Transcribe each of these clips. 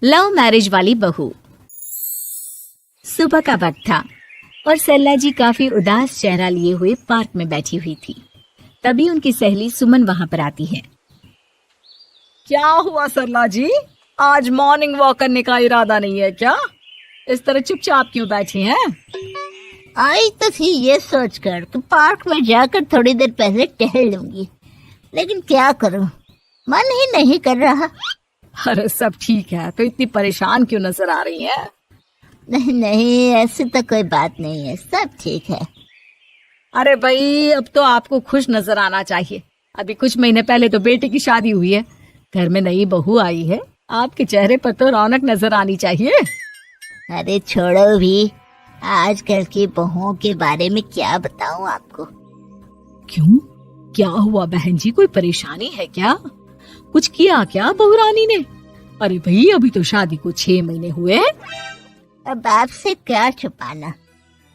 Love marriage वाली बहू। सुबह का वक्त था और सरला जी काफी उदास चेहरा लिए हुए पार्क में बैठी हुई थी। तभी उनकी सहेली सुमन वहां पर आती है। क्या हुआ सरला जी, आज मॉर्निंग वॉक करने का इरादा नहीं है क्या? इस तरह चुपचाप क्यों बैठी हैं? आई तो थी ये सोचकर कि पार्क में जाकर थोड़ी देर पहले टहल लूंगी, लेकिन क्या करूं, मन ही नहीं कर रहा। अरे सब ठीक है, तो इतनी परेशान क्यों नजर आ रही हैं? नहीं नहीं, ऐसी तो कोई बात नहीं है, सब ठीक है। अरे भाई, अब तो आपको खुश नजर आना चाहिए। अभी कुछ महीने पहले तो बेटे की शादी हुई है, घर में नई बहू आई है, आपके चेहरे पर तो रौनक नजर आनी चाहिए। अरे छोड़ो भी, आजकल की बहुओं के बारे में क्या बताऊं आपको। क्यों, क्या हुआ बहन जी, कोई परेशानी है क्या? कुछ किया क्या बहू रानी ने? अरे भाई, अभी तो शादी को 6 महीने हुए हैं। अब आपसे क्या छुपाना,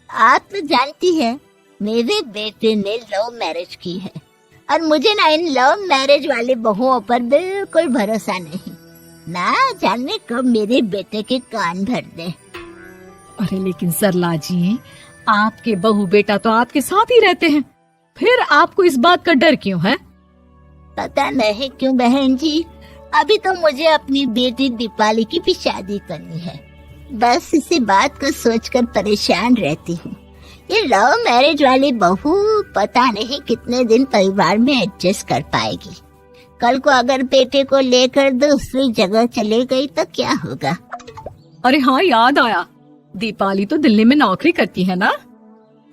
आप तो जानती है मेरे बेटे ने लव मैरिज की है और मुझे ना इन लव मैरिज वाले बहुओं पर बिल्कुल भरोसा नहीं। ना जाने कब मेरे बेटे के कान भर दे। अरे लेकिन सरला जी, आपके बहू बेटा तो आपके साथ ही रहते हैं, फिर आपको इस बात का डर क्यों है? पता नहीं क्यों बहन जी, अभी तो मुझे अपनी बेटी दीपाली की भी शादी करनी है। बस इसी बात को सोचकर परेशान रहती हूँ। ये लव मैरिज वाली बहू पता नहीं कितने दिन परिवार में एडजस्ट कर पाएगी। कल को अगर बेटे को लेकर दूसरी जगह चले गई तो क्या होगा? अरे हाँ, याद आया, दीपाली तो दिल्ली में नौकरी करती है ना?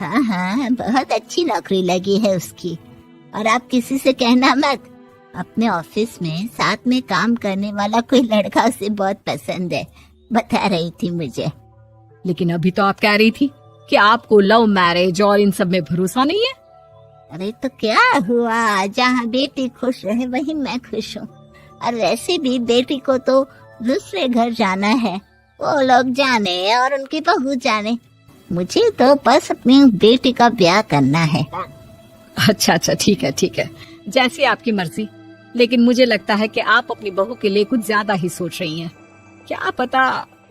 हाँ हाँ, बहुत अच्छी नौकरी लगी है उसकी। और आप किसी से कहना मत, अपने ऑफिस में साथ में काम करने वाला कोई लड़का उसे बहुत पसंद है, बता रही थी मुझे। लेकिन अभी तो आप कह रही थी कि आपको लव मैरिज और इन सब में भरोसा नहीं है। अरे तो क्या हुआ, जहाँ बेटी खुश रहे वहीं मैं खुश हूँ। और वैसे भी बेटी को तो दूसरे घर जाना है, वो लोग जाने और उनकी बहू जाने, मुझे तो बस अपनी बेटी का ब्याह करना है। अच्छा, ठीक है, जैसी आपकी मर्जी। लेकिन मुझे लगता है कि आप अपनी बहू के लिए कुछ ज्यादा ही सोच रही हैं। क्या पता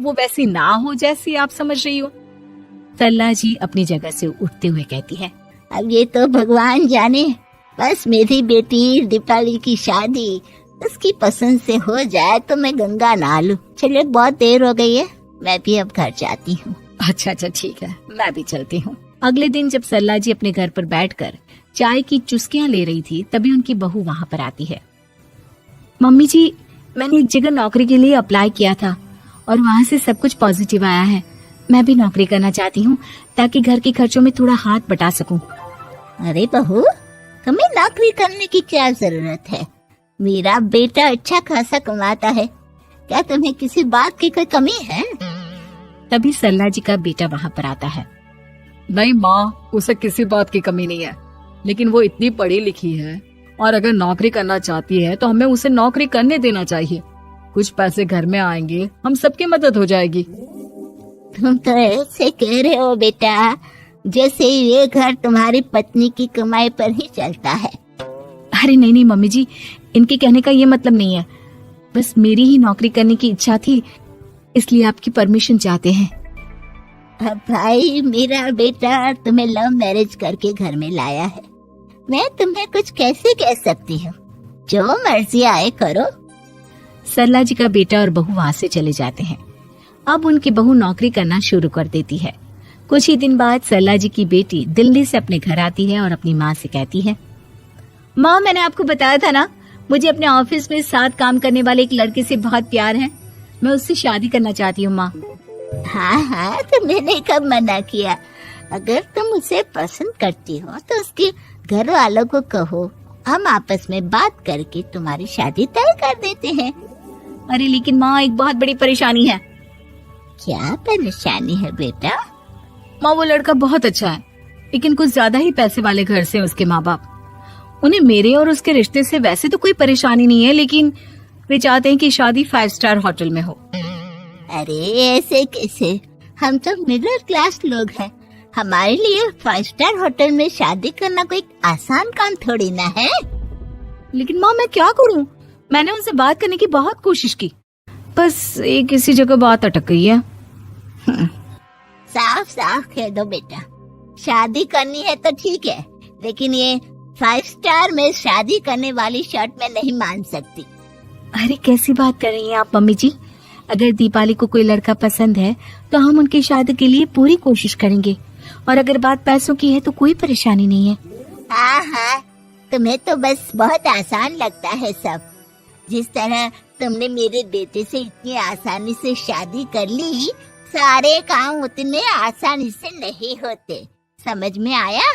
वो वैसी ना हो जैसी आप समझ रही हो। सरला जी अपनी जगह से उठते हुए कहती है, अब ये तो भगवान जाने, बस मेरी बेटी दीपाली की शादी उसकी पसंद से हो जाए तो मैं गंगा नहा लूं। चलिए, बहुत देर हो गई है, मैं भी अब घर जाती हूँ। अच्छा, ठीक है, मैं भी चलती हूँ। अगले दिन जब सरला जी अपने घर पर बैठकर चाय की चुस्कियां ले रही थी, तभी उनकी बहू वहाँ पर आती है। मम्मी जी, मैंने एक जगह नौकरी के लिए अप्लाई किया था और वहाँ से सब कुछ पॉजिटिव आया है। मैं भी नौकरी करना चाहती हूँ ताकि घर के खर्चों में थोड़ा हाथ बटा सकूं। अरे बहू, तुम्हें नौकरी करने की क्या जरूरत है? मेरा बेटा अच्छा खासा कमाता है, क्या तुम्हें किसी बात की कोई कमी है? तभी सरला जी का बेटा वहाँ पर आता है। नहीं माँ, उसे किसी बात की कमी नहीं है, लेकिन वो इतनी पढ़ी लिखी है और अगर नौकरी करना चाहती है तो हमें उसे नौकरी करने देना चाहिए। कुछ पैसे घर में आएंगे, हम सबकी मदद हो जाएगी। तुम तो ऐसे कह रहे हो बेटा, जैसे ये घर तुम्हारी पत्नी की कमाई पर ही चलता है। अरे नहीं मम्मी जी, इनके कहने का ये मतलब नहीं है, बस मेरी ही नौकरी करने की इच्छा थी, इसलिए आपकी परमिशन चाहते हैं। अब भाई, मेरा बेटा तुम्हें लव मैरिज करके घर में लाया है, मैं तुम्हें कुछ कैसे कह सकती हूँ? जो मर्जी आए करो। सरला जी का बेटा और बहू वहाँ से चले जाते हैं। अब उनकी बहू नौकरी करना शुरू कर देती है। कुछ ही दिन बाद सरला जी की बेटी दिल्ली से अपने घर आती है और अपनी माँ से कहती है, माँ, मैंने आपको बताया था ना, मुझे अपने ऑफिस में साथ काम करने वाले एक लड़के से बहुत प्यार है, मैं उससे शादी करना चाहती हूँ माँ। हाँ, तो मैंने कब मना किया? अगर तुम उसे पसंद करती हो तो उसके घर वालों को कहो, हम आपस में बात करके तुम्हारी शादी तय कर देते हैं। अरे लेकिन माँ, एक बहुत बड़ी परेशानी है। क्या परेशानी है बेटा? माँ, वो लड़का बहुत अच्छा है, लेकिन कुछ ज्यादा ही पैसे वाले घर से उसके माँ बाप। उन्हें मेरे और उसके रिश्ते से वैसे तो कोई परेशानी नहीं है, लेकिन वे चाहते हैं कि शादी 5 स्टार होटल में हो। अरे ऐसे कैसे, हम तो मिडिल क्लास लोग हैं, हमारे लिए 5 स्टार होटल में शादी करना कोई आसान काम थोड़ी ना है। लेकिन माँ, मैं क्या करूँ? मैंने उनसे बात करने की बहुत कोशिश की, बस एक इसी जगह बात अटक गई है। साफ साफ कह दो बेटा, शादी करनी है तो ठीक है, लेकिन ये 5 स्टार में शादी करने वाली शर्त मैं नहीं मान सकती। अरे कैसी बात कर रही हैं आप मम्मी जी? अगर दीपाली को कोई लड़का पसंद है तो हम उनकी शादी के लिए पूरी कोशिश करेंगे, और अगर बात पैसों की है तो कोई परेशानी नहीं है। हाँ हाँ, तुम्हें तो बस बहुत आसान लगता है सब। जिस तरह तुमने मेरे बेटे से इतनी आसानी से शादी कर ली, सारे काम उतने आसानी से नहीं होते। समझ में आया?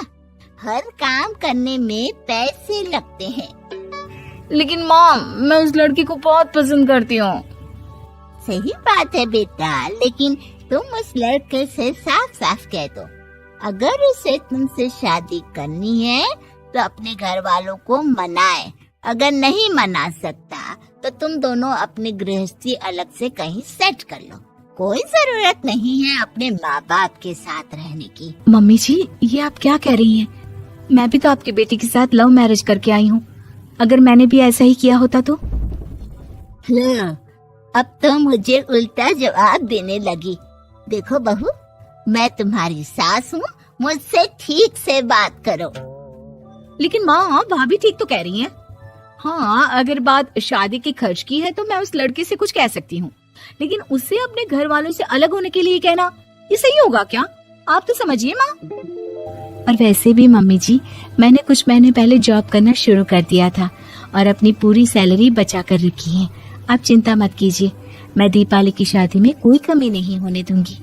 हर काम करने में पैसे लगते हैं। लेकिन माँ, मैं उस लड़की को बहुत पसंद करती हूँ। सही बात है बेटा, लेकिन तुम उस लड़के से साफ साफ कह दो, अगर उसे तुमसे शादी करनी है तो अपने घर वालों को मनाए। अगर नहीं मना सकता तो तुम दोनों अपनी गृहस्थी अलग से कहीं सेट कर लो। कोई जरूरत नहीं है अपने माँ बाप के साथ रहने की। मम्मी जी, ये आप क्या कह रही हैं? मैं भी तो आपकी बेटी के साथ लव मैरिज करके आई हूँ। अगर मैंने भी ऐसा ही किया होता तो? अब तो मुझे उल्टा जवाब देने लगी। देखो बहू, मैं तुम्हारी सास हूँ, मुझसे ठीक से बात करो। लेकिन माँ, भाभी ठीक तो कह रही हैं। हाँ, अगर बात शादी के खर्च की है तो मैं उस लड़के से कुछ कह सकती हूँ, लेकिन उससे अपने घर वालों से अलग होने के लिए कहना, ये सही होगा क्या? आप तो समझिए माँ। और वैसे भी मम्मी जी, मैंने कुछ महीने पहले जॉब करना शुरू कर दिया था और अपनी पूरी सैलरी बचा कर रखी है। आप चिंता मत कीजिए, मैं दीपाली की शादी में कोई कमी नहीं होने दूंगी।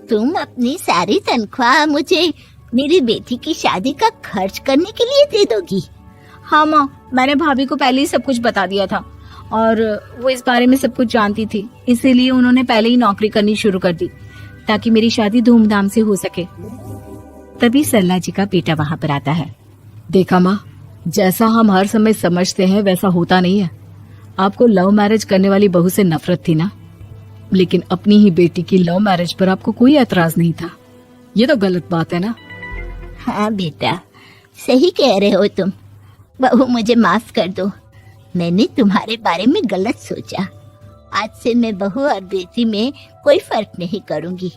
तुम अपनी सारी तनख्वाह मुझे मेरी बेटी की शादी का खर्च करने के लिए दे दोगी? हाँ माँ, मैंने भाभी को पहले ही सब कुछ बता दिया था और वो इस बारे में सब कुछ जानती थी, इसीलिए उन्होंने पहले ही नौकरी करनी शुरू कर दी ताकि मेरी शादी धूमधाम से हो सके। तभी सरला जी का बेटा वहाँ पर आता है। देखा माँ, जैसा हम हर समय समझते हैं वैसा होता नहीं है। आपको लव मैरिज करने वाली बहू से नफरत थी ना, लेकिन अपनी ही बेटी की लव मैरिज पर आपको कोई एतराज नहीं था। ये तो गलत बात है ना। हाँ बेटा, सही कह रहे हो तुम। बहू, मुझे माफ कर दो, मैंने तुम्हारे बारे में गलत सोचा। आज से मैं बहू और बेटी में कोई फर्क नहीं करूंगी,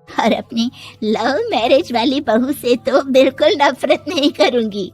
और अपनी लव मैरिज वाली बहू से तो बिल्कुल नफरत नहीं करूंगी।